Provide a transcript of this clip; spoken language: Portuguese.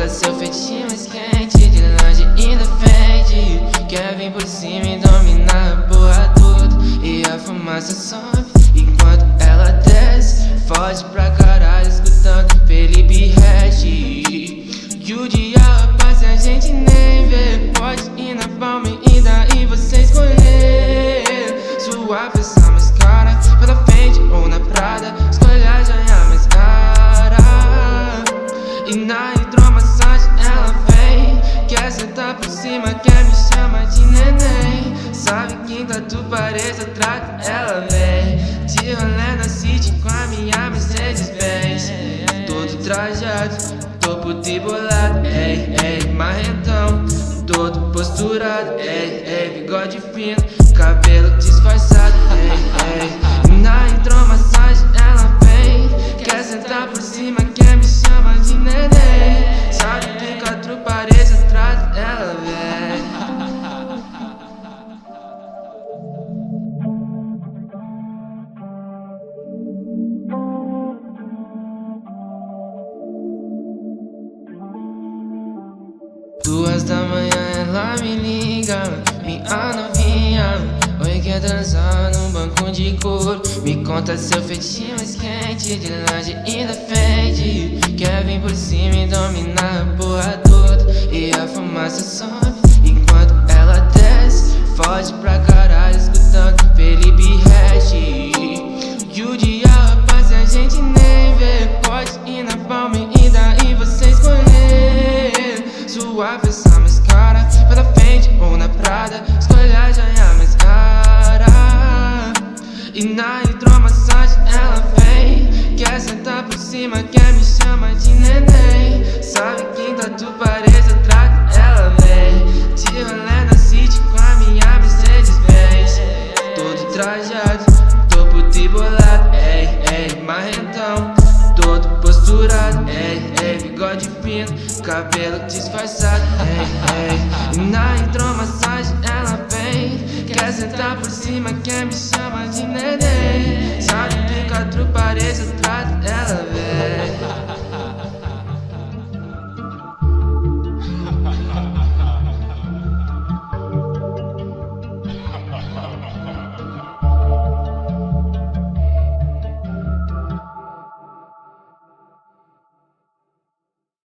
conta seu feitinho mais quente, de longe ainda fede. Quer vir por cima e dominar a porra toda, e a fumaça sobe enquanto ela desce. Foge pra caralho escutando Felipe Ret. E o dia passa e a gente nem vê. Pode ir na palma e daí você escolher. Sua peça mais cara, pela frente ou na Prada, escolhe a joia mais cara. E na hidromassagem ela vem, quer sentar por cima, quer me chamar de neném. Sabe que enquanto pareça trata ela vem. De rolê na city com a minha Mercedes-Benz, todo trajado, tô puto e bolado, ei, ei, marrentão, todo posturado, ei, ei, bigode fino, cabelo disfarçado, ei, ei. Na hidromassagem ela vem, quer sentar por cima, quer me chamar de neném. Sabe que quatro paredes atrás ela vem. Duas da manhã ela me liga, minha novinha, oi, quer dançar num banco de couro. Me conta seu feitinho mais quente, de longe ainda fede. Quer vir por cima e dominar a porra toda, e a fumaça sobe enquanto ela desce. Foge pra caralho escutando Felipe Ret. E o dia passa e a gente nem vê. Pode ir na palma e daí você escolher. Sua peça mais cara, pela frente ou na Prada, escolhe a joia mais cara. E na hidromassagem ela vem, quer sentar por cima, quer me chamar de neném. Sabe que enquanto pareça trata ela vem. De rolê na city com a minha Mercedes-Benz, todo trajado, tô puto e bolado, ei, ei, marrentão, todo posturado, ei, ei, bigode fino, cabelo disfarçado, ei, ei. E na hidromassagem ela vem, quer sentar por cima, quer me chamar de neném. Sabe que quatro paredes atrás ela vem.